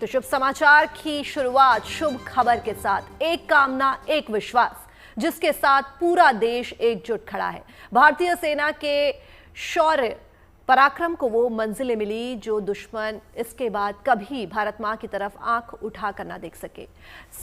तो शुभ समाचार की शुरुआत शुभ खबर के साथ, एक कामना एक विश्वास, जिसके साथ पूरा देश एकजुट खड़ा है। भारतीय सेना के शौर्य पराक्रम को वो मंजिलें मिली जो दुश्मन इसके बाद कभी भारत मां की तरफ आंख उठाकर ना देख सके।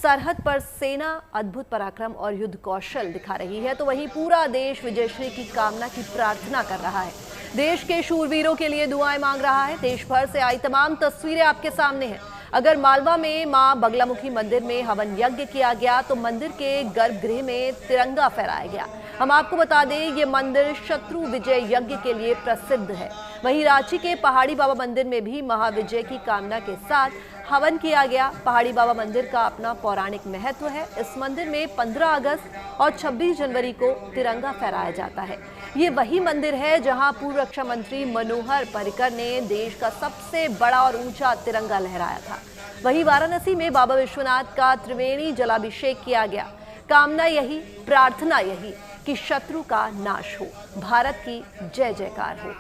सरहद पर सेना अद्भुत पराक्रम और युद्ध कौशल दिखा रही है, तो वहीं पूरा देश विजयश्री की कामना की प्रार्थना कर रहा है। देश के शूरवीरों के लिए दुआएं मांग रहा है। देश भर से आई तमाम तस्वीरें आपके सामने हैं। अगर मालवा में मां बगलामुखी मंदिर में हवन यज्ञ किया गया तो मंदिर के गर्भगृह में तिरंगा फहराया गया। हम आपको बता दें, ये मंदिर शत्रु विजय यज्ञ के लिए प्रसिद्ध है। वहीं रांची के पहाड़ी बाबा मंदिर में भी महाविजय की कामना के साथ हवन किया गया। पहाड़ी बाबा मंदिर का अपना पौराणिक महत्व है। इस मंदिर में 15 अगस्त और 26 जनवरी को तिरंगा फहराया जाता है। ये वही मंदिर है जहां पूर्व रक्षा मंत्री मनोहर पर्रिकर ने देश का सबसे बड़ा और ऊंचा तिरंगा लहराया था। वहीं वाराणसी में बाबा विश्वनाथ का त्रिवेणी जलाभिषेक किया गया। कामना यही, प्रार्थना यही कि शत्रु का नाश हो, भारत की जय जयकार हो।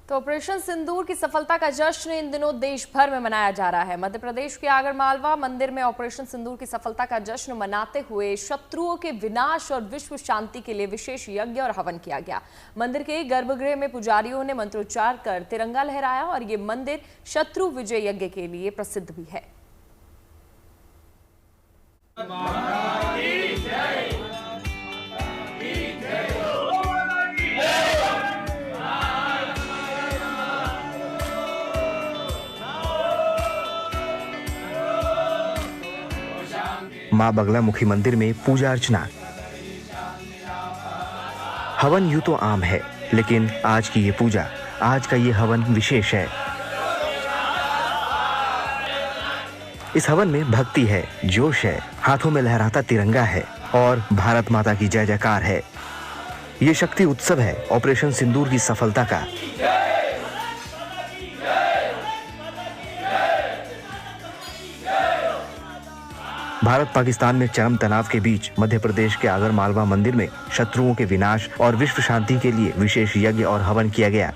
तो ऑपरेशन सिंदूर की सफलता का जश्न इन दिनों देश भर में मनाया जा रहा है। मध्य प्रदेश के आगरमालवा मंदिर में ऑपरेशन सिंदूर की सफलता का जश्न मनाते हुए शत्रुओं के विनाश और विश्व शांति के लिए विशेष यज्ञ और हवन किया गया। मंदिर के गर्भगृह में पुजारियों ने मंत्रोच्चार कर तिरंगा लहराया और ये मंदिर शत्रु विजय यज्ञ के लिए प्रसिद्ध भी है। मां बगलामुखी मंदिर में पूजा अर्चना। हवन यूं तो आम है, लेकिन आज की ये पूजा, आज का ये हवन विशेष है। इस हवन में भक्ति है, जोश है, हाथों में लहराता तिरंगा है और भारत माता की जय जयकार है। ये शक्ति उत्सव है ऑपरेशन सिंदूर की सफलता का। भारत पाकिस्तान में चरम तनाव के बीच मध्य प्रदेश के आगरमालवा मंदिर में शत्रुओं के विनाश और विश्व शांति के लिए विशेष यज्ञ और हवन किया गया।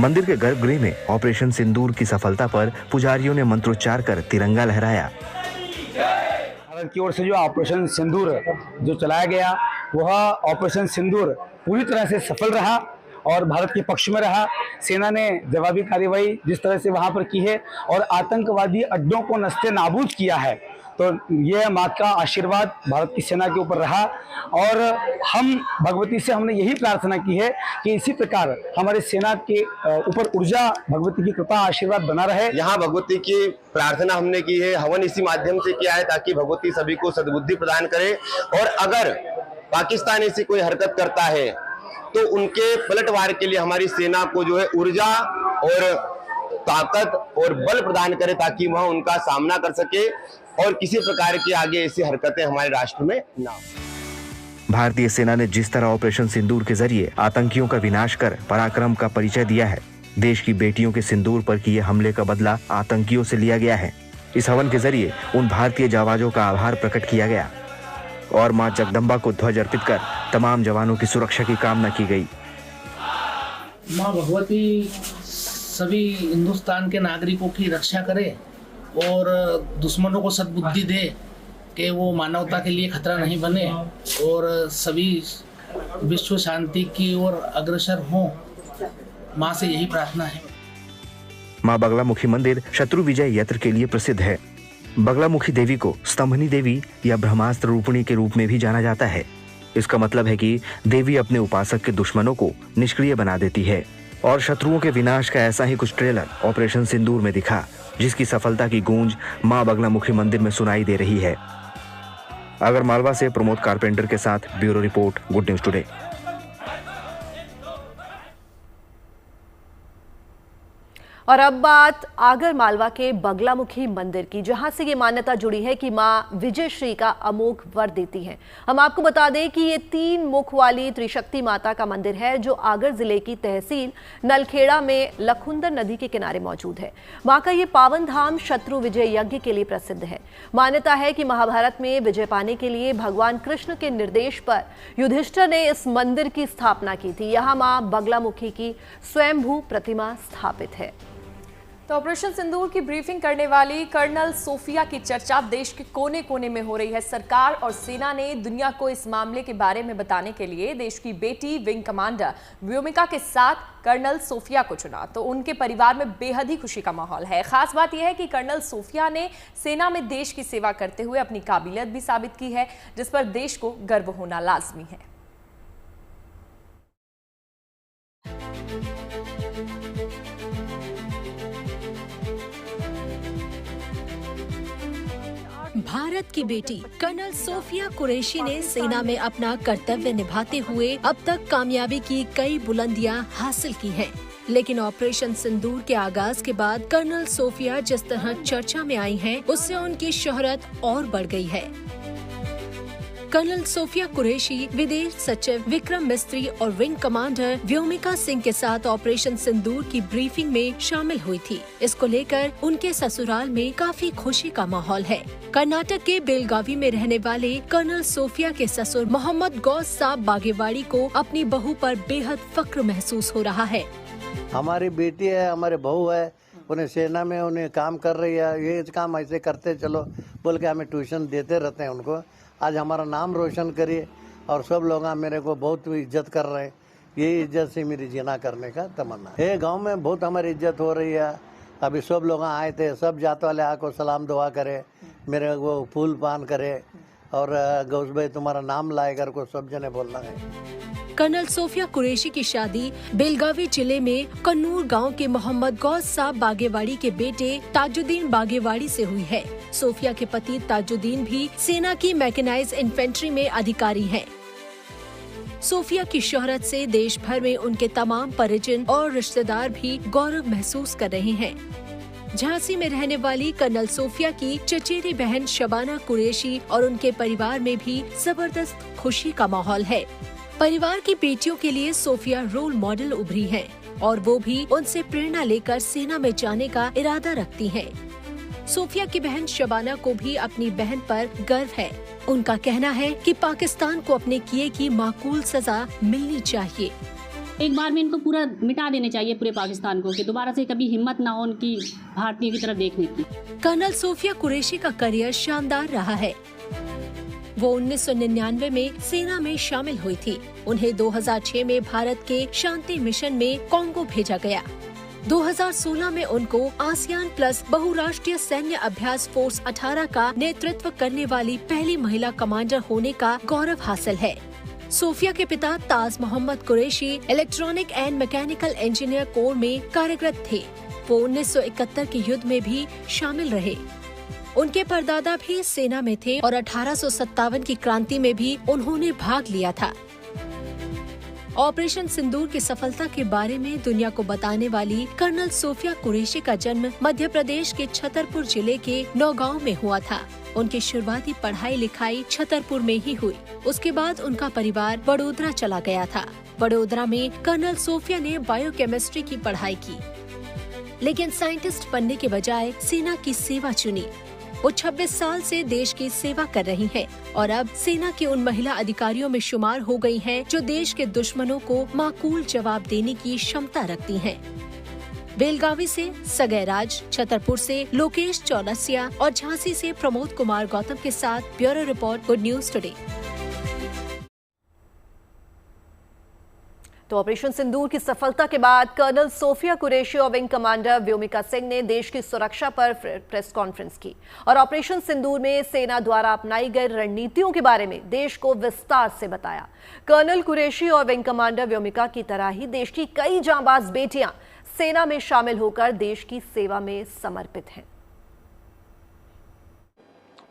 मंदिर के गर्भगृह में ऑपरेशन सिंदूर की सफलता पर पुजारियों ने मंत्रोच्चार कर तिरंगा लहराया। भारत की ओर से जो ऑपरेशन सिंदूर जो चलाया गया, वह ऑपरेशन सिंदूर पूरी तरह से सफल रहा और भारत के पक्ष में रहा। सेना ने जवाबी कार्रवाई जिस तरह से वहां पर की है और आतंकवादी अड्डों को नस्ते नाबूद किया है, तो यह माँ का आशीर्वाद भारत की सेना के ऊपर रहा। और हम भगवती से हमने यही प्रार्थना की है कि इसी प्रकार हमारे सेना के ऊपर ऊर्जा, भगवती की कृपा, आशीर्वाद बना रहे। यहाँ भगवती की प्रार्थना हमने की है, हवन इसी माध्यम से किया है ताकि भगवती सभी को सद्बुद्धि प्रदान करे। और अगर पाकिस्तान ऐसी कोई हरकत करता है तो उनके पलटवार के लिए हमारी सेना को जो है ऊर्जा और ताकत और बल प्रदान करे ताकि वह उनका सामना कर सके और किसी प्रकार की आगे ऐसी हरकतें हमारे राष्ट्र में ना हो। भारतीय सेना ने जिस तरह ऑपरेशन सिंदूर के जरिए आतंकियों का विनाश कर पराक्रम का परिचय दिया है, देश की बेटियों के सिंदूर पर किए हमले का बदला आतंकियों से लिया गया है। इस हवन के जरिए उन भारतीय जाबाजों का आभार प्रकट किया गया और मां जगदम्बा को ध्वज अर्पित कर तमाम जवानों की सुरक्षा की कामना की गई। मां भगवती सभी हिंदुस्तान के नागरिकों की रक्षा करे और दुश्मनों को सद्बुद्धि दे कि वो मानवता के लिए खतरा नहीं बने और सभी विश्व शांति की ओर अग्रसर हों। मां से यही प्रार्थना है। मां बगलामुखी मंदिर शत्रु विजय यंत्र के लिए प्रसिद्ध है। बगलामुखी देवी को स्तंभनी देवी या ब्रह्मास्त्र रूपिणी के रूप में भी जाना जाता है। इसका मतलब है कि देवी अपने उपासक के दुश्मनों को निष्क्रिय बना देती है और शत्रुओं के विनाश का ऐसा ही कुछ ट्रेलर ऑपरेशन सिंदूर में दिखा, जिसकी सफलता की गूंज मां बगलामुखी मंदिर में सुनाई दे रही है। आगरमालवा से प्रमोद कारपेंटर के साथ bureau report, good news today. और अब बात आगर मालवा के बगलामुखी मंदिर की, जहां से ये मान्यता जुड़ी है कि मां विजयश्री का अमोघ वर देती हैं। हम आपको बता दें कि ये 3 मुख वाली त्रिशक्ति माता का मंदिर है जो आगर जिले की तहसील नलखेड़ा में लखुंदर नदी के किनारे मौजूद है। मां का ये पावन धाम शत्रु विजय यज्ञ के लिए प्रसिद्ध है। मान्यता है कि महाभारत में विजय पाने के लिए भगवान कृष्ण के निर्देश पर युधिष्ठिर ने इस मंदिर की स्थापना की थी। यहाँ मां बगलामुखी की स्वयंभू प्रतिमा स्थापित है। तो ऑपरेशन सिंदूर की ब्रीफिंग करने वाली कर्नल सोफिया की चर्चा देश के कोने कोने में हो रही है। सरकार और सेना ने दुनिया को इस मामले के बारे में बताने के लिए देश की बेटी विंग कमांडर व्योमिका के साथ कर्नल सोफिया को चुना, तो उनके परिवार में बेहद ही खुशी का माहौल है। खास बात यह है कि कर्नल सोफिया ने सेना में देश की सेवा करते हुए अपनी काबिलियत भी साबित की है, जिस पर देश को गर्व होना लाजमी है। भारत की बेटी कर्नल सोफिया कुरैशी ने सेना में अपना कर्तव्य निभाते हुए अब तक कामयाबी की कई बुलंदियां हासिल की हैं। लेकिन ऑपरेशन सिंदूर के आगाज के बाद कर्नल सोफिया जिस तरह चर्चा में आई हैं, उससे उनकी शोहरत और बढ़ गई है। कर्नल सोफिया कुरैशी विदेश सचिव विक्रम मिस्त्री और विंग कमांडर व्योमिका सिंह के साथ ऑपरेशन सिंदूर की ब्रीफिंग में शामिल हुई थी। इसको लेकर उनके ससुराल में काफी खुशी का माहौल है। कर्नाटक के बेलगावी में रहने वाले कर्नल सोफिया के ससुर मोहम्मद गौस साहब बागेवाड़ी को अपनी बहू पर बेहद फक्र महसूस हो रहा है। हमारी बेटी है, हमारे बहू है, उन्हें सेना में उन्हें काम कर रही है, ये काम ऐसे करते चलो बोल के हमें ट्यूशन देते रहते हैं उनको। आज हमारा नाम रोशन करिए और सब लोग मेरे को बहुत इज्जत कर रहे हैं। ये इज्जत से मेरी जीना करने का तमन्ना है। गांव में बहुत हमारी इज्जत हो रही है। अभी सब लोग आए थे, सब जात वाले आको सलाम दुआ करे, मेरे वो फूल पान करे और गौस भाई तुम्हारा नाम लाए कर को सब जने बोलना है। कर्नल सोफिया कुरैशी की शादी बेलगावी जिले में कन्नूर गांव के मोहम्मद गौस साहब बागेवाड़ी के बेटे ताजुद्दीन बागेवाड़ी से हुई है। सोफिया के पति ताजुद्दीन भी सेना की मैकेनाइज्ड इन्फेंट्री में अधिकारी हैं। सोफिया की शोहरत से देश भर में उनके तमाम परिजन और रिश्तेदार भी गौरव महसूस कर रहे हैं। झांसी में रहने वाली कर्नल सोफिया की चचेरी बहन शबाना कुरैशी और उनके परिवार में भी जबरदस्त खुशी का माहौल है। परिवार की बेटियों के लिए सोफिया रोल मॉडल उभरी हैं और वो भी उनसे प्रेरणा लेकर सेना में जाने का इरादा रखती हैं। सोफिया की बहन शबाना को भी अपनी बहन पर गर्व है। उनका कहना है कि पाकिस्तान को अपने किए की माकूल सजा मिलनी चाहिए। एक बार में इनको पूरा मिटा देने चाहिए पूरे पाकिस्तान को, कि दोबारा से कभी हिम्मत ना हो उनकी भारतीयों की तरफ देखने की। कर्नल सोफिया कुरैशी का करियर शानदार रहा है। वो 1999 में सेना में शामिल हुई थी। उन्हें 2006 में भारत के शांति मिशन में कॉन्गो भेजा गया। 2016 में उनको आसियान प्लस बहुराष्ट्रीय सैन्य अभ्यास फोर्स 18 का नेतृत्व करने वाली पहली महिला कमांडर होने का गौरव हासिल है। सोफिया के पिता Taj Mohammad Qureshi electronic and mechanical engineer corps में कार्यरत थे। वो 1971 के युद्ध में भी शामिल रहे। उनके परदादा भी सेना में थे और 1857 की क्रांति में भी उन्होंने भाग लिया था। ऑपरेशन सिंदूर की सफलता के बारे में दुनिया को बताने वाली कर्नल सोफिया कुरैशी का जन्म मध्य प्रदेश के छतरपुर जिले के नौगांव में हुआ था। उनकी शुरुआती पढ़ाई लिखाई छतरपुर में ही हुई। उसके बाद उनका परिवार वडोदरा चला गया था। वडोदरा में कर्नल सोफिया ने बायोकेमिस्ट्री की पढ़ाई की, लेकिन साइंटिस्ट बनने के बजाय सेना की सेवा चुनी। वो 26 साल से देश की सेवा कर रही हैं और अब सेना की उन महिला अधिकारियों में शुमार हो गई हैं जो देश के दुश्मनों को माकूल जवाब देने की क्षमता रखती हैं। बेलगावी से सगय राज, छतरपुर से लोकेश चौरसिया और झांसी से प्रमोद कुमार गौतम के साथ bureau report, good news today. तो ऑपरेशन सिंदूर की सफलता के बाद कर्नल सोफिया कुरैशी और विंग कमांडर व्योमिका सिंह ने देश की सुरक्षा पर प्रेस कॉन्फ्रेंस की और ऑपरेशन सिंदूर में सेना द्वारा अपनाई गई रणनीतियों के बारे में देश को विस्तार से बताया। कर्नल कुरैशी और विंग कमांडर व्योमिका की तरह ही देश की कई जांबाज बेटियां सेना में शामिल होकर देश की सेवा में समर्पित हैं।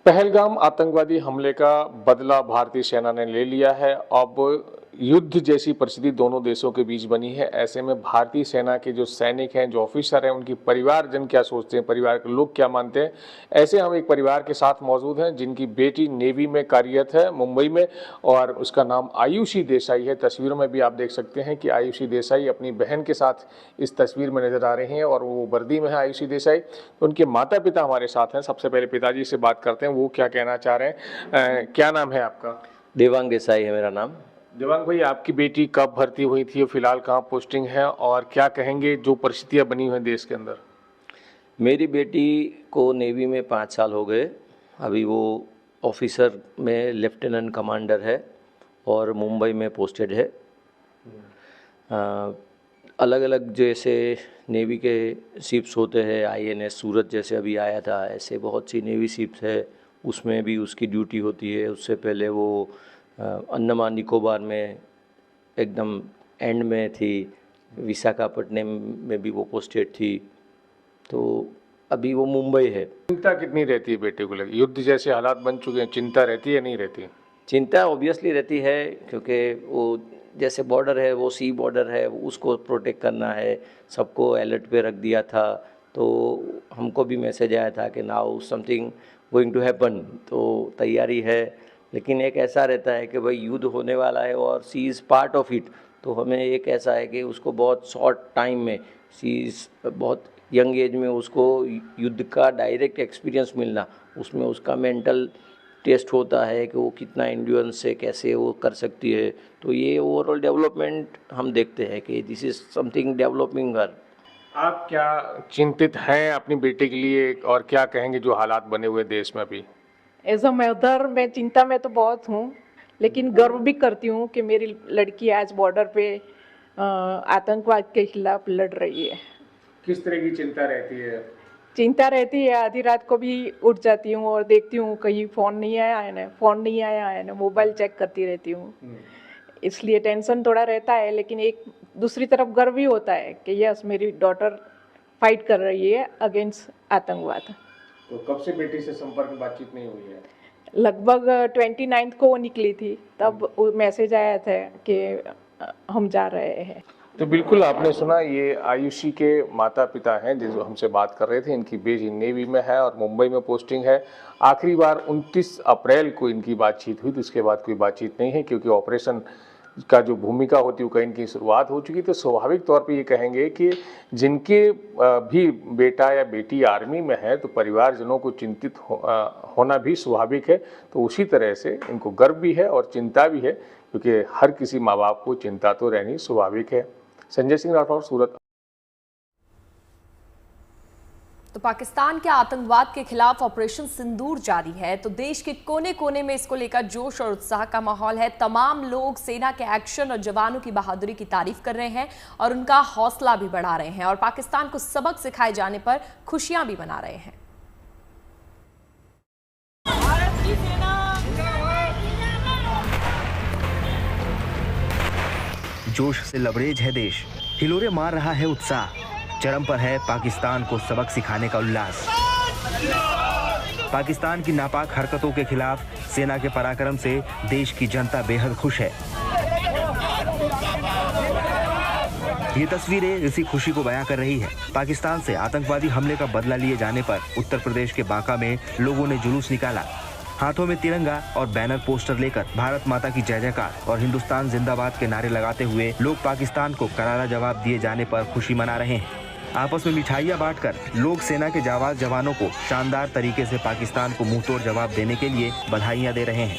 पहलगाम आतंकवादी हमले का बदला भारतीय सेना ने ले लिया है। अब युद्ध जैसी परिस्थिति दोनों देशों के बीच बनी है। ऐसे में भारतीय सेना के जो सैनिक हैं, जो ऑफिसर हैं, उनकी परिवारजन क्या सोचते हैं, परिवार के लोग क्या मानते हैं, ऐसे हम एक परिवार के साथ मौजूद हैं जिनकी बेटी नेवी में कार्यरत है मुंबई में, और उसका नाम आयुषी देसाई है। तस्वीरों में भी आप देख सकते हैं कि आयुषी देसाई अपनी बहन के साथ इस तस्वीर में नजर आ रही हैं और वो वर्दी में है आयुषी देसाई। उनके माता पिता हमारे साथ हैं। सबसे पहले पिताजी से बात करते हैं, वो क्या कहना चाह रहे हैं। क्या नाम है आपका? देवांग देसाई है मेरा नाम। देवांग भाई, आपकी बेटी कब भर्ती हुई थी, फिलहाल कहाँ पोस्टिंग है, और क्या कहेंगे जो परिस्थितियां बनी हुई हैं देश के अंदर? मेरी बेटी को नेवी में 5 साल हो गए। अभी वो ऑफिसर में लेफ्टिनेंट कमांडर है और मुंबई में पोस्टेड है। अलग अलग जैसे नेवी के शिप्स होते हैं, INS सूरत जैसे अभी आया था, ऐसे बहुत सी नेवी शिप्स है, उसमें भी उसकी ड्यूटी होती है। उससे पहले वो अंडमान निकोबार में एकदम एंड में थी, विशाखापट्टनम में भी वो पोस्टेड थी, तो अभी वो मुंबई है। चिंता कितनी रहती है बेटे को लेकर? युद्ध जैसे हालात बन चुके हैं, चिंता रहती है नहीं रहती? चिंता ऑब्वियसली रहती है, क्योंकि वो जैसे बॉर्डर है, वो सी बॉर्डर है, उसको प्रोटेक्ट करना है। सबको अलर्ट पे रख दिया था, तो हमको भी मैसेज आया था कि now something going to happen, तो तैयारी है। लेकिन एक ऐसा रहता है कि भाई युद्ध होने वाला है और सी इज़ पार्ट ऑफ इट, तो हमें एक ऐसा है कि उसको बहुत शॉर्ट टाइम में, सी इज़ बहुत यंग एज में उसको युद्ध का डायरेक्ट एक्सपीरियंस मिलना, उसमें उसका मेंटल टेस्ट होता है कि वो कितना एंड्योरेंस से कैसे वो कर सकती है। तो ये ओवरऑल डेवलपमेंट हम देखते हैं कि दिस इज़ समथिंग डेवलपिंग हर। आप क्या चिंतित हैं अपनी बेटे के लिए, और क्या कहेंगे जो हालात बने हुए देश में अभी? एज अ मदर मैं चिंता में तो बहुत हूँ, लेकिन गर्व भी करती हूँ कि मेरी लड़की आज बॉर्डर पे आतंकवाद के खिलाफ लड़ रही है। किस तरह की चिंता रहती है? चिंता रहती है, आधी रात को भी उठ जाती हूँ और देखती हूँ कहीं फ़ोन नहीं आया है ना, मोबाइल चेक करती रहती हूँ। इसलिए टेंशन थोड़ा रहता है, लेकिन एक दूसरी तरफ गर्व भी होता है कि यस मेरी डॉटर फाइट कर रही है अगेंस्ट आतंकवाद। तो कब से बेटी से संपर्क बातचीत नहीं हुई है? लगभग 29 को वो निकली थी, तब मैसेज आया था कि हम जा रहे हैं। तो बिल्कुल आपने सुना, ये आयुषी के माता पिता हैं जो हमसे बात कर रहे थे। इनकी बेटी नेवी में है और मुंबई में पोस्टिंग है। आखिरी बार 29 अप्रैल को इनकी बातचीत हुई, तो उसके बाद कोई बातचीत नहीं है, क्योंकि ऑपरेशन का जो भूमिका होती है वो कहीं की शुरुआत हो चुकी। तो स्वाभाविक तौर पे ये कहेंगे कि जिनके भी बेटा या बेटी आर्मी में है, तो परिवारजनों को चिंतित होना भी स्वाभाविक है। तो उसी तरह से इनको गर्व भी है और चिंता भी है, क्योंकि हर किसी माँ बाप को चिंता तो रहनी स्वाभाविक है। संजय सिंह राठौर, सूरत। तो पाकिस्तान के आतंकवाद के खिलाफ ऑपरेशन सिंदूर जारी है, तो देश के कोने कोने में इसको लेकर जोश और उत्साह का माहौल है। तमाम लोग सेना के एक्शन और जवानों की बहादुरी की तारीफ कर रहे हैं और उनका हौसला भी बढ़ा रहे हैं, और पाकिस्तान को सबक सिखाए जाने पर खुशियां भी मना रहे हैं। जोश से लबरेज है देश, हिलोरे मार रहा है उत्साह, चरम पर है पाकिस्तान को सबक सिखाने का उल्लास। पाकिस्तान की नापाक हरकतों के खिलाफ सेना के पराक्रम से देश की जनता बेहद खुश है। ये तस्वीरें इसी खुशी को बयां कर रही है। पाकिस्तान से आतंकवादी हमले का बदला लिए जाने पर उत्तर प्रदेश के बांका में लोगों ने जुलूस निकाला। हाथों में तिरंगा और बैनर पोस्टर लेकर भारत माता की जय जयकार और हिंदुस्तान जिंदाबाद के नारे लगाते हुए लोग पाकिस्तान को करारा जवाब दिए जाने पर खुशी मना रहे हैं। आपस में मिठाइयां बांटकर लोग सेना के जाबाज जवानों को शानदार तरीके से पाकिस्तान को मुंहतोड़ जवाब देने के लिए बधाइयां दे रहे हैं।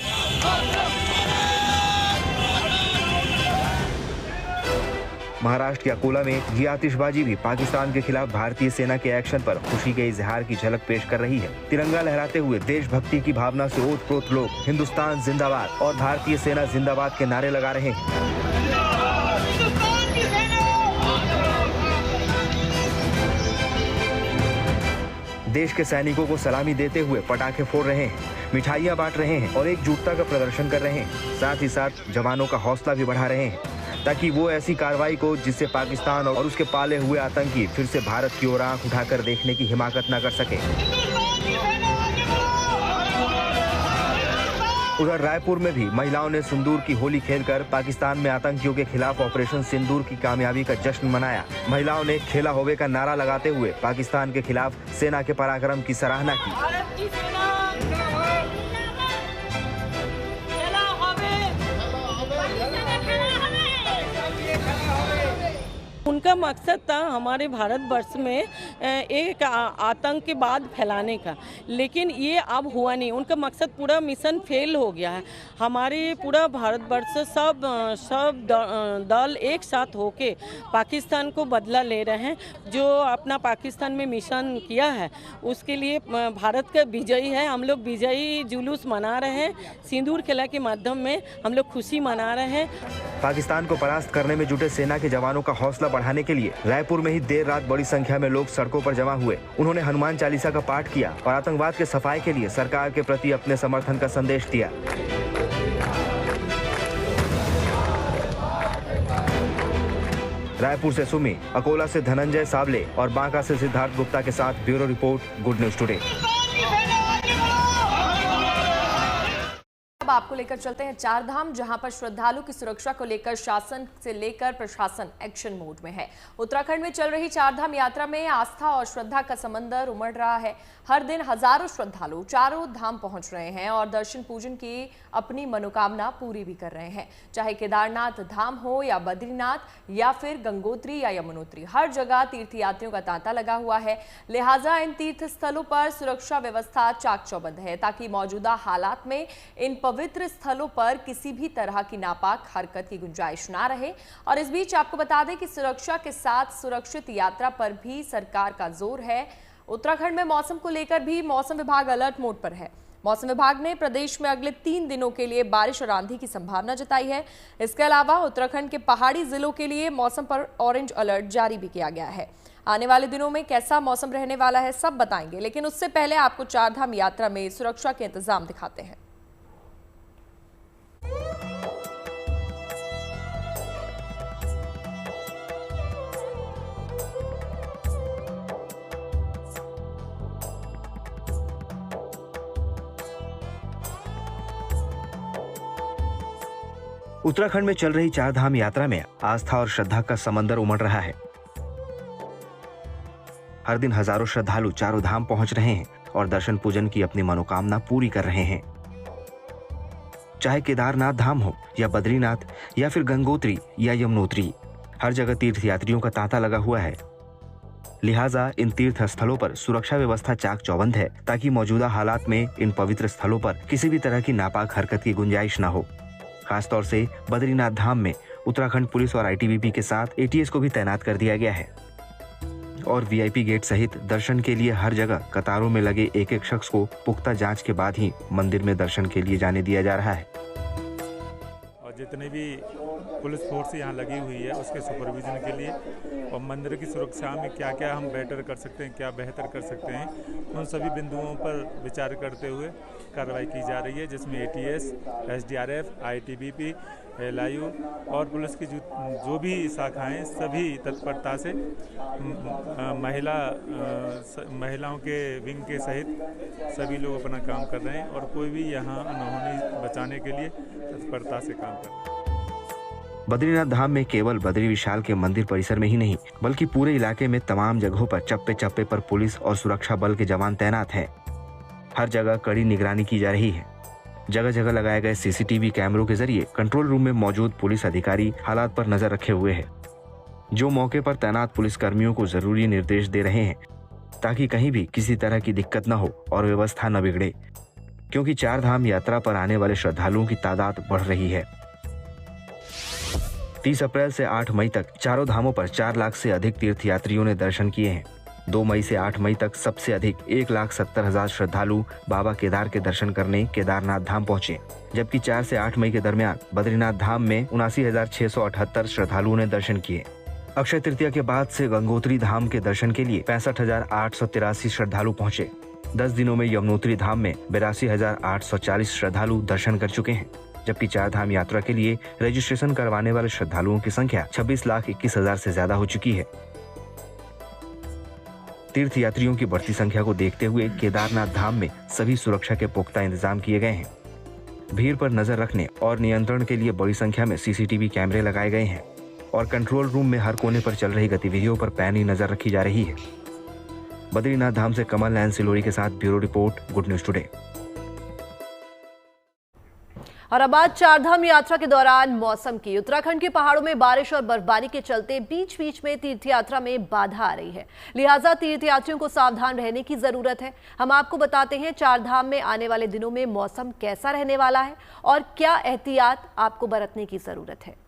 महाराष्ट्र के अकोला में ये आतिशबाजी भी पाकिस्तान के खिलाफ भारतीय सेना के एक्शन पर खुशी के इजहार की झलक पेश कर रही है। तिरंगा लहराते हुए देशभक्ति की भावना से ओतप्रोत लोग हिंदुस्तान जिंदाबाद और भारतीय सेना जिंदाबाद के नारे लगा रहे हैं। देश के सैनिकों को सलामी देते हुए पटाखे फोड़ रहे हैं, मिठाइयां बांट रहे हैं और एकजुटता का प्रदर्शन कर रहे हैं। साथ ही साथ जवानों का हौसला भी बढ़ा रहे हैं, ताकि वो ऐसी कार्रवाई को जिससे पाकिस्तान और उसके पाले हुए आतंकी फिर से भारत की ओर आंख उठाकर देखने की हिमाकत न कर सके। उधर रायपुर में भी महिलाओं ने सिंदूर की होली खेलकर पाकिस्तान में आतंकियों के खिलाफ ऑपरेशन सिंदूर की कामयाबी का जश्न मनाया। महिलाओं ने खेला होवे का नारा लगाते हुए पाकिस्तान के खिलाफ सेना के पराक्रम की सराहना की। उनका मकसद था हमारे भारतवर्ष में एक आतंकवाद फैलाने का, लेकिन ये अब हुआ नहीं। उनका मकसद पूरा मिशन फेल हो गया है। हमारे पूरा भारतवर्ष सब दल एक साथ होके पाकिस्तान को बदला ले रहे हैं। जो अपना पाकिस्तान में मिशन किया है उसके लिए भारत का विजयी है। हम लोग विजयी जुलूस मना रहे हैं। सिंदूर खेला के माध्यम में हम लोग खुशी मना रहे हैं। पाकिस्तान को परास्त करने में जुटे सेना के जवानों का हौसला बढ़ाने के लिए रायपुर में ही देर रात बड़ी संख्या में लोग सड़कों पर जमा हुए। उन्होंने हनुमान चालीसा का पाठ किया और आतंकवाद के सफाई के लिए सरकार के प्रति अपने समर्थन का संदेश दिया। रायपुर से सुमी, अकोला से धनंजय सावले और बांका से सिद्धार्थ गुप्ता के साथ bureau report, good news today. अब आपको लेकर चलते हैं चार धाम, जहां पर श्रद्धालु की सुरक्षा को लेकर शासन से लेकर प्रशासन एक्शन मोड में है। उत्तराखंड में चल रही चार धाम यात्रा में आस्था और श्रद्धा का समंदर उमड़ रहा है। हर दिन हजारों श्रद्धालु चारों धाम पहुंच रहे हैं और दर्शन पूजन की अपनी मनोकामना पूरी भी कर रहे हैं। चाहे केदारनाथ धाम हो या बद्रीनाथ या फिर गंगोत्री या यमुनोत्री, हर जगह तीर्थयात्रियों का तांता लगा हुआ है। लिहाजा इन तीर्थ स्थलों पर सुरक्षा व्यवस्था चाक चौबंद है, ताकि मौजूदा हालात में इन पवित्र स्थलों पर किसी भी तरह की नापाक हरकत की गुंजाइश ना रहे। और इस बीच आपको बता दें कि सुरक्षा के साथ सुरक्षित यात्रा पर भी सरकार का जोर है। उत्तराखंड में मौसम को लेकर भी मौसम विभाग अलर्ट मोड पर है। मौसम विभाग ने प्रदेश में अगले 3 दिनों के लिए बारिश और आंधी की संभावना जताई है। इसके अलावा उत्तराखंड के पहाड़ी जिलों के लिए मौसम पर ऑरेंज अलर्ट जारी भी किया गया है। आने वाले दिनों में कैसा मौसम रहने वाला है सब बताएंगे, लेकिन उससे पहले आपको चार धाम यात्रा में सुरक्षा के इंतजाम दिखाते हैं। उत्तराखंड में चल रही चार धाम यात्रा में आस्था और श्रद्धा का समंदर उमड़ रहा है। हर दिन हजारों श्रद्धालु चारों धाम पहुंच रहे हैं और दर्शन पूजन की अपनी मनोकामना पूरी कर रहे हैं। चाहे केदारनाथ धाम हो या बद्रीनाथ या फिर गंगोत्री या यमुनोत्री, हर जगह तीर्थयात्रियों का तांता लगा हुआ है। लिहाजा इन तीर्थ स्थलों पर सुरक्षा व्यवस्था चाक चौबंद है, ताकि मौजूदा हालात में इन पवित्र स्थलों पर किसी भी तरह की नापाक हरकत की गुंजाइश न हो। खासतौर से बद्रीनाथ धाम में उत्तराखंड पुलिस और आईटीबीपी के साथ एटीएस को भी तैनात कर दिया गया है और वीआईपी गेट सहित दर्शन के लिए हर जगह कतारों में लगे एक एक शख्स को पुख्ता जांच के बाद ही मंदिर में दर्शन के लिए जाने दिया जा रहा है। और जितने भी पुलिस फोर्स यहाँ लगी हुई है उसके सुपरविजन के लिए और मंदिर की सुरक्षा में क्या क्या हम बेटर कर सकते हैं, क्या बेहतर कर सकते हैं, उन सभी बिंदुओं पर विचार करते हुए कार्रवाई की जा रही है, जिसमें एटीएस, एसडीआरएफ, आईटीबीपी, एलआईयू और पुलिस की जो भी शाखाएं सभी तत्परता से महिलाओं के विंग के सहित सभी लोग अपना काम कर रहे हैं और कोई भी यहाँ अनहोनी बचाने के लिए तत्परता से काम कर रहे हैं। बद्रीनाथ धाम में केवल बद्री विशाल के मंदिर परिसर में ही नहीं, बल्कि पूरे इलाके में तमाम जगहों पर चप्पे चप्पे पर पुलिस और सुरक्षा बल के जवान तैनात हैं। हर जगह कड़ी निगरानी की जा रही है। जगह जगह लगाए गए सीसीटीवी कैमरों के जरिए कंट्रोल रूम में मौजूद पुलिस अधिकारी हालात पर नजर रखे हुए हैं, जो मौके पर तैनात पुलिस कर्मियों को जरूरी निर्देश दे रहे हैं, ताकि कहीं भी किसी तरह की दिक्कत न हो और व्यवस्था न बिगड़े, क्योंकि चार धाम यात्रा पर आने वाले श्रद्धालुओं की तादाद बढ़ रही है। 30 अप्रैल से 8 मई तक चारों धामों पर 4 लाख से अधिक तीर्थयात्रियों ने दर्शन किए हैं। 2 मई से 8 मई तक सबसे अधिक 1,70,000 श्रद्धालु बाबा केदार के दर्शन करने केदारनाथ धाम पहुंचे, जबकि 4 से 8 मई के दरमियान बद्रीनाथ धाम में 79,678 श्रद्धालुओं ने दर्शन किए। अक्षय तृतीया के बाद से गंगोत्री धाम के दर्शन के लिए 65,883 श्रद्धालु पहुंचे। 10 दिनों में यमुनोत्री धाम में 82,840 श्रद्धालु दर्शन कर चुके हैं, जबकि चार धाम यात्रा के लिए रजिस्ट्रेशन करवाने वाले श्रद्धालुओं की संख्या 26,21,000 से ज्यादा हो चुकी है। तीर्थ यात्रियों की बढ़ती संख्या को देखते हुए केदारनाथ धाम में सभी सुरक्षा के पुख्ता इंतजाम किए गए हैं। भीड़ पर नजर रखने और नियंत्रण के लिए बड़ी संख्या में सीसीटीवी कैमरे लगाए गए हैं और कंट्रोल रूम में हर कोने पर चल रही गतिविधियों पर पैनी नजर रखी जा रही है। बद्रीनाथ धाम से कमल नयन सिलोड़ी के साथ bureau report, good news today. और अब आज चारधाम यात्रा के दौरान मौसम की। उत्तराखंड के पहाड़ों में बारिश और बर्फबारी के चलते बीच बीच में तीर्थ यात्रा में बाधा आ रही है, लिहाजा तीर्थयात्रियों को सावधान रहने की जरूरत है। हम आपको बताते हैं चारधाम में आने वाले दिनों में मौसम कैसा रहने वाला है और क्या एहतियात आपको बरतने की जरूरत है।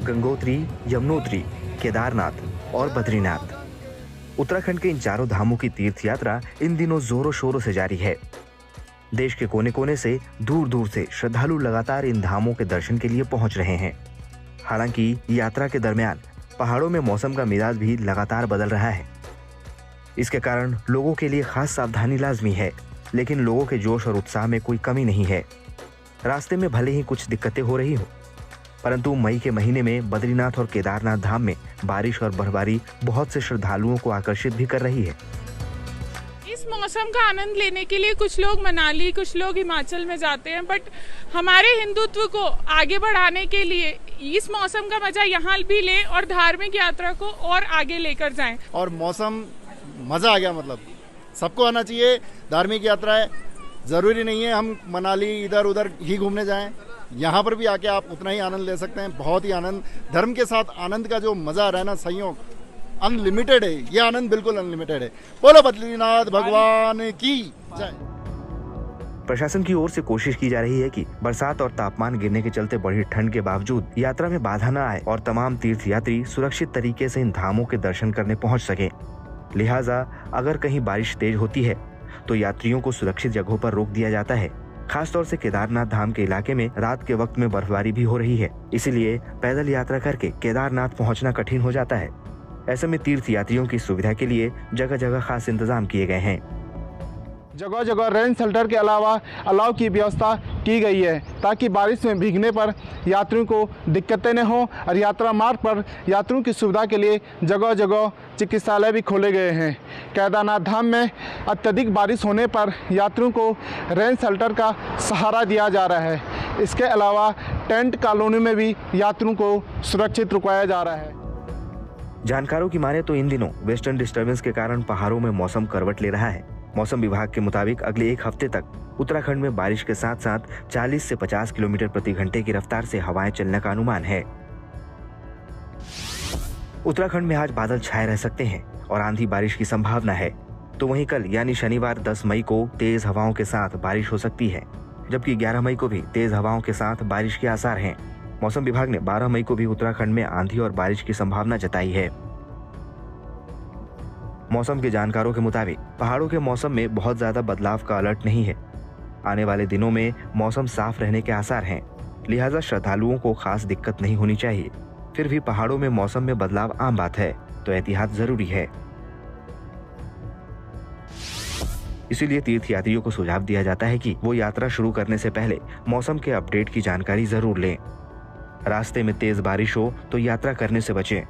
गंगोत्री, यमुनोत्री, केदारनाथ और बद्रीनाथ, उत्तराखंड के इन चारों धामों की तीर्थ यात्रा इन दिनों जोरों शोरों से जारी है। देश के कोने कोने से दूर दूर से श्रद्धालु लगातार इन धामों के दर्शन के लिए पहुंच रहे हैं। हालांकि यात्रा के दरमियान पहाड़ों में मौसम का मिजाज भी लगातार बदल रहा है। इसके कारण लोगों के लिए खास सावधानी लाजमी है, लेकिन लोगों के जोश और उत्साह में कोई कमी नहीं है। रास्ते में भले ही कुछ दिक्कतें हो रही हो, परंतु मई के महीने में बद्रीनाथ और केदारनाथ धाम में बारिश और बर्फबारी बहुत से श्रद्धालुओं को आकर्षित भी कर रही है। इस मौसम का आनंद लेने के लिए कुछ लोग मनाली, कुछ लोग हिमाचल में जाते हैं, बट हमारे हिंदुत्व को आगे बढ़ाने के लिए इस मौसम का मजा यहाँ भी लें और धार्मिक यात्रा को और आगे लेकर जाएं। और मौसम मजा आ गया, मतलब सबको आना चाहिए। धार्मिक यात्रा है, जरूरी नहीं है हम मनाली इधर उधर ही घूमने जाएं, यहाँ पर भी आके आप उतना ही आनंद ले सकते हैं। बहुत ही आनंद, धर्म के साथ आनंद का जो मजा आ रहा है ना, संयोग अनलिमिटेड है। ये आनंद बिल्कुल अनलिमिटेड है। बोलो बद्रीनाथ भगवान की जय। प्रशासन की ओर से कोशिश की जा रही है कि बरसात और तापमान गिरने के चलते बढ़ी ठंड के बावजूद यात्रा में बाधा न आए और तमाम तीर्थयात्री सुरक्षित तरीके से इन धामों के दर्शन करने पहुंच सके। लिहाजा अगर कहीं बारिश तेज होती है तो यात्रियों को सुरक्षित जगहों पर रोक दिया जाता है। खासतौर से केदारनाथ धाम के इलाके में रात के वक्त में बर्फबारी भी हो रही है, इसीलिए पैदल यात्रा करके केदारनाथ पहुंचना कठिन हो जाता है। ऐसे में तीर्थ यात्रियों की सुविधा के लिए जगह जगह खास इंतजाम किए गए हैं। जगह जगह रेन शेल्टर के अलावा अलाव की व्यवस्था की गई है ताकि बारिश में भीगने पर यात्रियों को दिक्कतें न हो और यात्रा मार्ग पर यात्रियों की सुविधा के लिए जगह जगह चिकित्सालय भी खोले गए हैं। केदारनाथ धाम में अत्यधिक बारिश होने पर यात्रियों को रेन शेल्टर का सहारा दिया जा रहा है। इसके अलावा टेंट कॉलोनी में भी यात्रियों को सुरक्षित रुकवाया जा रहा है। जानकारों की माने तो इन दिनों वेस्टर्न डिस्टर्बेंस के कारण पहाड़ों में मौसम करवट ले रहा है। मौसम विभाग के मुताबिक अगले एक हफ्ते तक उत्तराखंड में बारिश के साथ साथ 40 से 50 किलोमीटर प्रति घंटे की रफ्तार से हवाएं चलने का अनुमान है। उत्तराखंड में आज बादल छाए रह सकते हैं और आंधी बारिश की संभावना है। तो वहीं कल यानी शनिवार 10 मई को तेज हवाओं के साथ बारिश हो सकती है, जबकि 11 मई को भी तेज हवाओं के साथ बारिश के आसार हैं। मौसम विभाग ने 12 मई को भी उत्तराखंड में आंधी और बारिश की संभावना जताई है। मौसम के जानकारों के मुताबिक पहाड़ों के मौसम में बहुत ज्यादा बदलाव का अलर्ट नहीं है। आने वाले दिनों में मौसम साफ रहने के आसार हैं, लिहाजा श्रद्धालुओं को खास दिक्कत नहीं होनी चाहिए। फिर भी पहाड़ों में मौसम में बदलाव आम बात है, तो एहतियात जरूरी है। इसीलिए तीर्थयात्रियों को सुझाव दिया जाता है कि वो यात्रा शुरू करने से पहले मौसम के अपडेट की जानकारी जरूर लें। रास्ते में तेज बारिश हो तो यात्रा करने से बचें।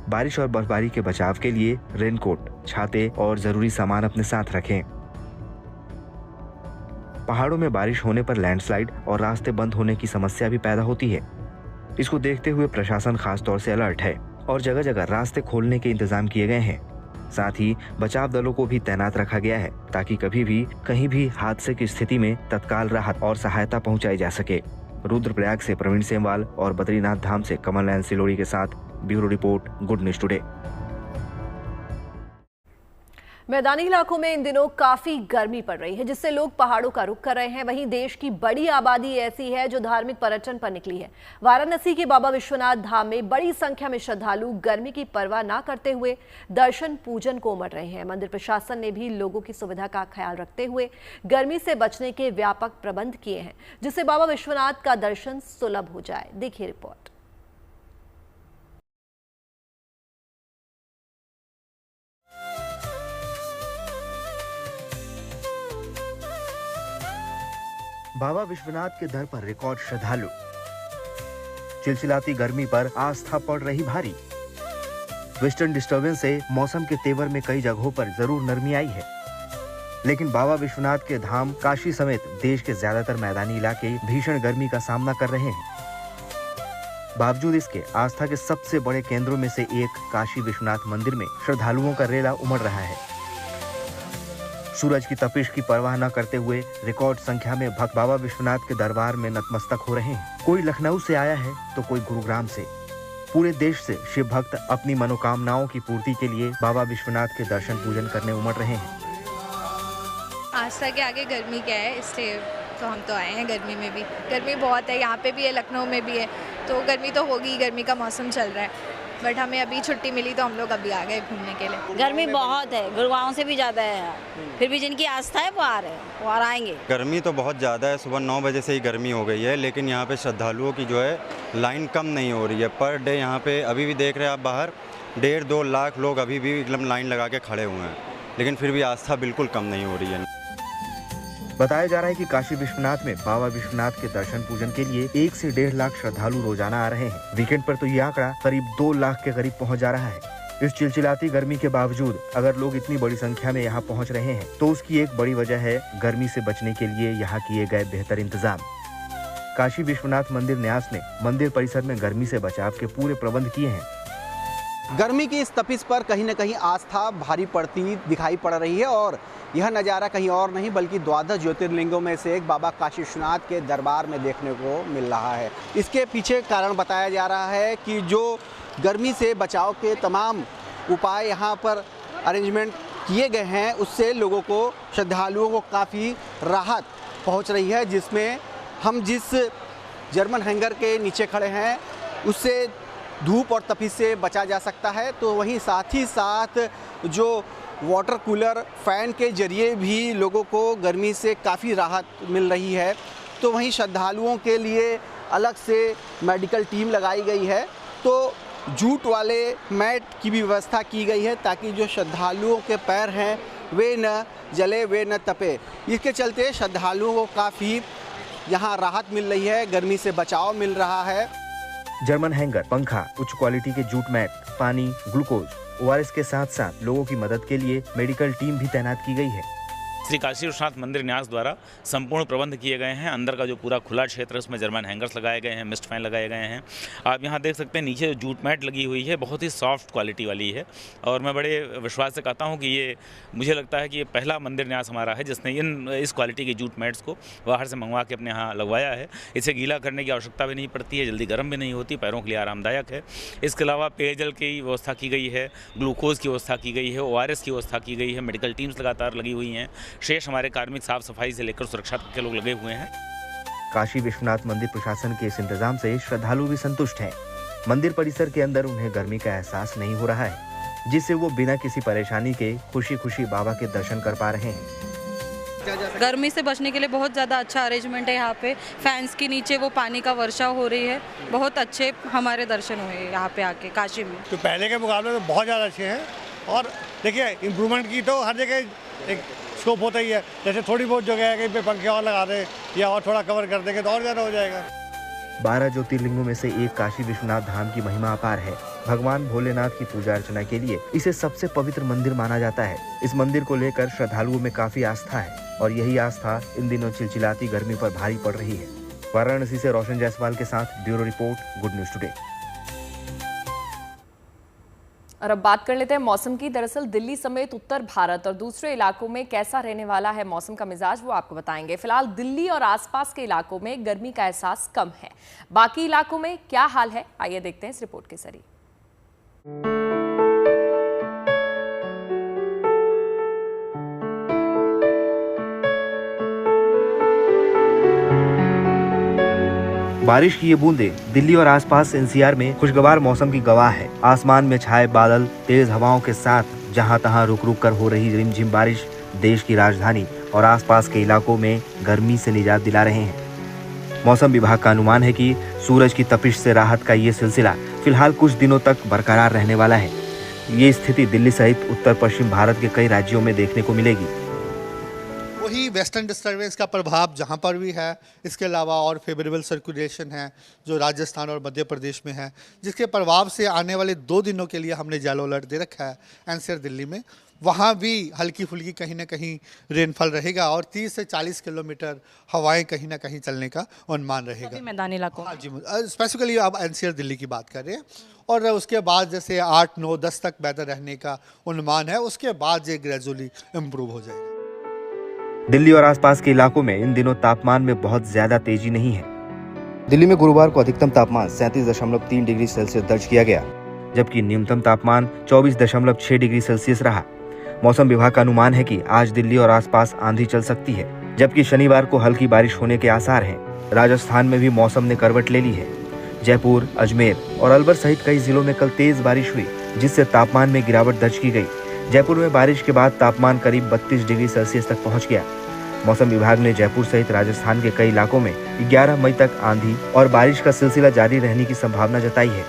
बारिश और बर्फबारी के बचाव के लिए रेनकोट, छाते और जरूरी सामान अपने साथ रखें। पहाड़ों में बारिश होने पर लैंडस्लाइड और रास्ते बंद होने की समस्या भी पैदा होती है। इसको देखते हुए प्रशासन खास तौर से अलर्ट है और जगह जगह रास्ते खोलने के इंतजाम किए गए हैं। साथ ही बचाव दलों को भी तैनात रखा गया है ताकि कभी भी कहीं भी हादसे की स्थिति में तत्काल राहत और सहायता पहुंचाई जा सके। रुद्रप्रयाग से प्रवीण सेमवाल और बद्रीनाथ धाम से कमल नयन सिलोड़ी के साथ bureau report, good news today. मैदानी इलाकों में इन दिनों काफी गर्मी पड़ रही है, जिससे लोग पहाड़ों का रुख कर रहे हैं। वहीं देश की बड़ी आबादी ऐसी है जो धार्मिक पर्यटन पर निकली है। वाराणसी के बाबा विश्वनाथ धाम में बड़ी संख्या में श्रद्धालु गर्मी की परवाह न करते हुए दर्शन पूजन को उमड़ रहे हैं। मंदिर प्रशासन ने भी लोगों की सुविधा का ख्याल रखते हुए गर्मी से बचने के व्यापक प्रबंध किए हैं, जिससे बाबा विश्वनाथ का दर्शन सुलभ हो जाए। देखिए रिपोर्ट। बाबा विश्वनाथ के दर पर रिकॉर्ड श्रद्धालु। चिलचिलाती गर्मी पर आस्था पड़ रही भारी। वेस्टर्न डिस्टर्बेंस से मौसम के तेवर में कई जगहों पर जरूर नरमी आई है, लेकिन बाबा विश्वनाथ के धाम काशी समेत देश के ज्यादातर मैदानी इलाके भीषण गर्मी का सामना कर रहे हैं। बावजूद इसके आस्था के सबसे बड़े केंद्रों में से एक काशी विश्वनाथ मंदिर में श्रद्धालुओं का रेला उमड़ रहा है। सूरज की तपिश की परवाह न करते हुए रिकॉर्ड संख्या में भक्त बाबा विश्वनाथ के दरबार में नतमस्तक हो रहे हैं। कोई लखनऊ से आया है तो कोई गुरुग्राम से। पूरे देश से शिव भक्त अपनी मनोकामनाओं की पूर्ति के लिए बाबा विश्वनाथ के दर्शन पूजन करने उमड़ रहे हैं। आस्था के आगे गर्मी क्या है, इसलिए तो हम तो आए हैं। गर्मी में भी गर्मी बहुत है, यहाँ पे भी है, लखनऊ में भी है, तो गर्मी तो होगी। गर्मी का मौसम चल रहा है, बट हमें अभी छुट्टी मिली तो हम लोग अभी आ गए घूमने के लिए। गर्मी बहुत है, गुरुगांव से भी ज़्यादा है, फिर भी जिनकी आस्था है वो आ रहे हैं, वो और आएंगे। गर्मी तो बहुत ज़्यादा है, सुबह 9 बजे से ही गर्मी हो गई है, लेकिन यहाँ पे श्रद्धालुओं की जो है लाइन कम नहीं हो रही है। पर डे यहाँ पे अभी भी देख रहे हैं आप बाहर 1.5-2 लाख लोग अभी भी एकदम लाइन लगा के खड़े हुए हैं, लेकिन फिर भी आस्था बिल्कुल कम नहीं हो रही है। बताया जा रहा है कि काशी विश्वनाथ में बाबा विश्वनाथ के दर्शन पूजन के लिए 1 से 1.5 लाख श्रद्धालु रोजाना आ रहे हैं। वीकेंड पर तो ये आंकड़ा करीब 2 लाख के करीब पहुंच जा रहा है। इस चिलचिलाती गर्मी के बावजूद अगर लोग इतनी बड़ी संख्या में यहाँ पहुँच रहे हैं तो उसकी एक बड़ी वजह है गर्मी से बचने के लिए यहाँ किए गए बेहतर इंतजाम। काशी विश्वनाथ मंदिर न्यास ने मंदिर परिसर में गर्मी से बचाव के पूरे प्रबंध किए हैं। गर्मी की इस तपिश पर कहीं न कहीं आस्था भारी पड़ती दिखाई पड़ रही है और यह नज़ारा कहीं और नहीं बल्कि द्वादश ज्योतिर्लिंगों में से एक बाबा काशी विश्वनाथ के दरबार में देखने को मिल रहा है। इसके पीछे कारण बताया जा रहा है कि जो गर्मी से बचाव के तमाम उपाय यहाँ पर अरेंजमेंट किए गए हैं उससे लोगों को, श्रद्धालुओं को काफ़ी राहत पहुँच रही है। जिसमें हम जिस जर्मन हैंगर के नीचे खड़े हैं उससे धूप और तपिश से बचा जा सकता है, तो वहीं साथ ही साथ जो वाटर कूलर फैन के जरिए भी लोगों को गर्मी से काफ़ी राहत मिल रही है। तो वहीं श्रद्धालुओं के लिए अलग से मेडिकल टीम लगाई गई है, तो जूट वाले मैट की भी व्यवस्था की गई है ताकि जो श्रद्धालुओं के पैर हैं वे न जले वे न तपे। इसके चलते श्रद्धालुओं को काफ़ी यहाँ राहत मिल रही है, गर्मी से बचाव मिल रहा है। जर्मन हैंगर, पंखा, उच्च क्वालिटी के जूट मैट, पानी, ग्लूकोज, ORS के साथ साथ लोगों की मदद के लिए मेडिकल टीम भी तैनात की गई है। श्री काशी विश्वनाथ मंदिर न्यास द्वारा संपूर्ण प्रबंध किए गए हैं। अंदर का जो पूरा खुला क्षेत्र है उसमें जर्मन हैंगर्स लगाए गए हैं, मिस्ट फैन लगाए गए हैं। आप यहाँ देख सकते हैं नीचे जो जूट मैट लगी हुई है बहुत ही सॉफ्ट क्वालिटी वाली है और मैं बड़े विश्वास से कहता हूँ कि ये मुझे लगता है कि ये पहला मंदिर न्यास हमारा है जिसने इस क्वालिटी के जूट मैट्स को बाहर से मंगवा के अपने यहाँ लगवाया है। इसे गीला करने की आवश्यकता भी नहीं पड़ती है, जल्दी गर्म भी नहीं होती, पैरों के लिए आरामदायक है। इसके अलावा पेयजल की व्यवस्था की गई है, ग्लूकोज की व्यवस्था की गई है, ORS की व्यवस्था की गई है, मेडिकल टीम्स लगातार लगी हुई हैं। शेष हमारे कार्मिक साफ सफाई से लेकर सुरक्षा तक के लोग लगे हुए हैं। काशी विश्वनाथ मंदिर प्रशासन के इस इंतजाम से श्रद्धालु भी संतुष्ट हैं। मंदिर परिसर के अंदर उन्हें गर्मी का एहसास नहीं हो रहा है, जिससे वो बिना किसी परेशानी के खुशी खुशी बाबा के दर्शन कर पा रहे हैं। गर्मी से बचने के लिए बहुत ज़्यादा अच्छा अरेंजमेंट है यहाँ पे। फैंस के नीचे वो पानी का वर्षा हो रही है, बहुत अच्छे हमारे दर्शन हुए यहाँ पे आके काशी में। तो पहले के मुकाबले तो बहुत ज़्यादा अच्छे हैं और देखिए इम्प्रूवमेंट की तो हर जगह एक स्कोप होता ही है। जैसे थोड़ी बहुत जगह है कहीं पे पंखे और लगा दें या और थोड़ा कवर कर देंगे तो और ज़्यादा हो जाएगा। 12 ज्योतिर्लिंगों में से एक काशी विश्वनाथ धाम की महिमा अपार है। भगवान भोलेनाथ की पूजा अर्चना के लिए इसे सबसे पवित्र मंदिर माना जाता है। इस मंदिर को लेकर श्रद्धालुओं में काफी आस्था है और यही आस्था इन दिनों चिलचिलाती गर्मी पर भारी पड़ रही है। वाराणसी से रोशन जायसवाल के साथ bureau report, good news today. और अब बात कर लेते हैं मौसम की। दरअसल दिल्ली समेत उत्तर भारत और दूसरे इलाकों में कैसा रहने वाला है मौसम का मिजाज, वो आपको बताएंगे। फिलहाल दिल्ली और आसपास के इलाकों में गर्मी का एहसास कम है। बाकी इलाकों में क्या हाल है, आइए देखते हैं इस रिपोर्ट के जरिए। बारिश की ये बूंदें दिल्ली और आसपास NCR में खुशगवार मौसम की गवाह है। आसमान में छाए बादल तेज हवाओं के साथ जहां तहां रुक रुक कर हो रही रिमझिम बारिश देश की राजधानी और आसपास के इलाकों में गर्मी से निजात दिला रहे हैं। मौसम विभाग का अनुमान है कि सूरज की तपिश से राहत का ये सिलसिला फिलहाल कुछ दिनों तक बरकरार रहने वाला है। ये स्थिति दिल्ली सहित उत्तर पश्चिम भारत के कई राज्यों में देखने को मिलेगी। वो वही वेस्टर्न डिस्टर्बेंस का प्रभाव जहाँ पर भी है, इसके अलावा और फेवरेबल सर्कुलेशन है जो राजस्थान और मध्य प्रदेश में है, जिसके प्रभाव से आने वाले 2 दिनों के लिए हमने येलो अलर्ट दे रखा है एनसीआर दिल्ली में। वहाँ भी हल्की फुल्की कहीं ना कहीं रेनफॉल रहेगा और 30 से 40 किलोमीटर हवाएं कहीं ना कहीं चलने का अनुमान रहेगा मैदानी इलाकों। हाँ जी, स्पेसिफिकली अब एनसीआर दिल्ली की बात कर रहे हैं। और उसके बाद जैसे 8, 9, 10 तक बेहतर रहने का अनुमान है, उसके बाद ये ग्रेजुअली इम्प्रूव हो जाएगा। दिल्ली और आसपास के इलाकों में इन दिनों तापमान में बहुत ज्यादा तेजी नहीं है। दिल्ली में गुरुवार को अधिकतम तापमान 37.3 डिग्री सेल्सियस दर्ज किया गया, जबकि न्यूनतम तापमान 24.6 डिग्री सेल्सियस रहा। मौसम विभाग का अनुमान है कि आज दिल्ली और आसपास आंधी चल सकती है, जबकि शनिवार को हल्की बारिश होने के आसार हैं। राजस्थान में भी मौसम ने करवट ले ली है। जयपुर, अजमेर और अलवर सहित कई जिलों में कल तेज बारिश हुई, जिससे तापमान में गिरावट दर्ज की गई। जयपुर में बारिश के बाद तापमान करीब 32 डिग्री सेल्सियस तक पहुंच गया। मौसम विभाग ने जयपुर सहित राजस्थान के कई इलाकों में 11 मई तक आंधी और बारिश का सिलसिला जारी रहने की संभावना जताई है।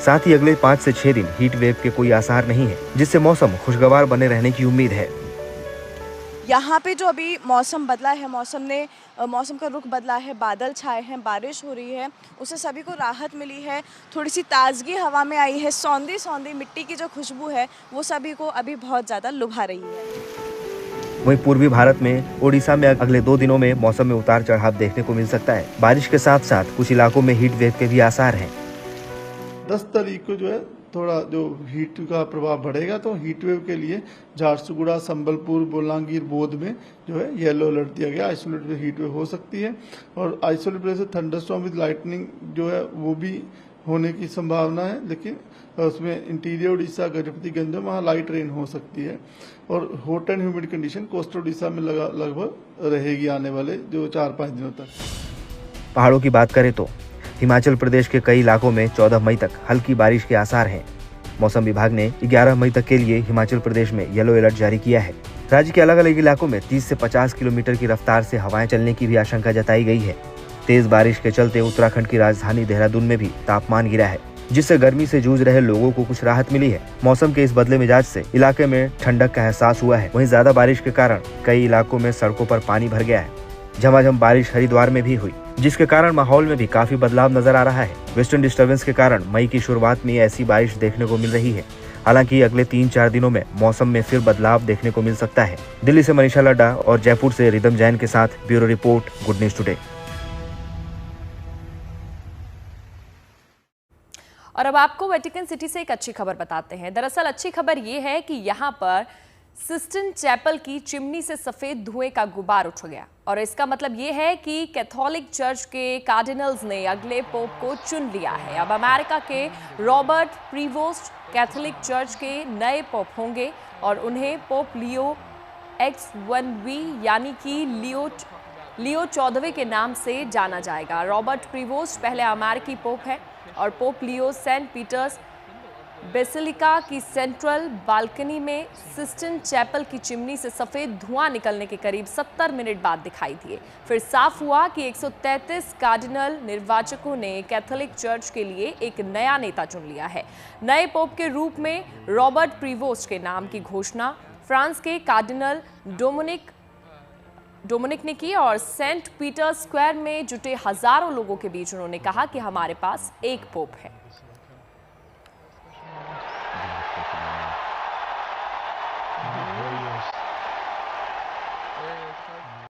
साथ ही अगले 5 से 6 दिन हीट वेव के कोई आसार नहीं है, जिससे मौसम खुशगवार बने रहने की उम्मीद है। यहाँ पे जो अभी मौसम बदला है, मौसम का रुख बदला है, बादल छाए हैं, बारिश हो रही है, उससे सभी को राहत मिली है। थोड़ी सी ताजगी हवा में आई है, सौंधी सौंधी मिट्टी की जो खुशबू है वो सभी को अभी बहुत ज़्यादा लुभा रही है। वहीं पूर्वी भारत में ओडिशा में अगले 2 दिनों में मौसम में उतार चढ़ाव देखने को मिल सकता है। बारिश के साथ साथ कुछ इलाकों में हीट वेव के भी आसार हैं। 10 तारीख को जो है थोड़ा जो हीट का प्रभाव बढ़ेगा, तो हीट वेव के लिए झारसुगुड़ा, संबलपुर, बोलांगीर, बोध में जो है येलो अलर्ट दिया गया। आइसोलेटेड हीट वेव हो सकती है और आइसोलेटेड प्लेस से थंडरस्टॉर्म विद लाइटनिंग जो है वो भी होने की संभावना है, लेकिन उसमें इंटीरियर उड़ीसा, गजपतिगंज में वहाँ लाइट रेन हो सकती है। और hot and humid condition coastal Orissa में लगभग रहेगी आने वाले जो 4-5 दिनों तक। पहाड़ों की बात करें तो हिमाचल प्रदेश के कई इलाकों में 14 मई तक हल्की बारिश के आसार हैं। मौसम विभाग ने 11 मई तक के लिए हिमाचल प्रदेश में येलो अलर्ट जारी किया है। राज्य के अलग अलग इलाकों में 30 से 50 किलोमीटर की रफ्तार से हवाएं चलने की भी आशंका जताई गई है। तेज बारिश के चलते उत्तराखंड की राजधानी देहरादून में भी तापमान गिरा है, जिससे गर्मी से जूझ रहे लोगों को कुछ राहत मिली है। मौसम के इस बदले मिजाज से इलाके में ठंडक का एहसास हुआ है। वहीं ज्यादा बारिश के कारण कई इलाकों में सड़कों पर पानी भर गया है। झमाझम बारिश हरिद्वार में भी हुई, जिसके कारण माहौल में भी काफी बदलाव नजर आ रहा है। वेस्टर्न डिस्टर्बेंस के कारण मई की शुरुआत में ऐसी बारिश देखने को मिल रही है। हालांकि अगले 3-4 दिनों में मौसम में फिर बदलाव देखने को मिल सकता है। दिल्ली से मनीषा लड्डा और जयपुर से रिदम जैन के साथ bureau report, good news today. और अब आपको वेटिकन सिटी से एक अच्छी खबर बताते हैं। दरअसल अच्छी खबर ये है कि यहाँ पर सिस्टिन चैपल की चिमनी से सफेद धुएं का गुबार उठ गया, और इसका मतलब ये है कि कैथोलिक चर्च के कार्डिनल्स ने अगले पोप को चुन लिया है। अब अमेरिका के रॉबर्ट प्रीवोस्ट कैथोलिक चर्च के नए पोप होंगे और उन्हें पोप लियो X1V यानी कि लियो 14वें के नाम से जाना जाएगा। रॉबर्ट प्रीवोस्ट पहले अमेरिकी पोप है और pope Leo Saint Peter's basilica की सेंट्रल बालकनी में सिस्टिन चैपल की चिमनी से सफेद धुआं निकलने के करीब 70 मिनट बाद दिखाई दिए। फिर साफ हुआ कि 133 कार्डिनल निर्वाचकों ने कैथोलिक चर्च के लिए एक नया नेता चुन लिया है। नए पोप के रूप में रॉबर्ट प्रीवोस्ट के नाम की घोषणा फ्रांस के कार्डिनल डोमिनिक ने की और सेंट पीटर्स स्क्वायर में जुटे हजारों लोगों के बीच उन्होंने कहा कि हमारे पास एक पोप है।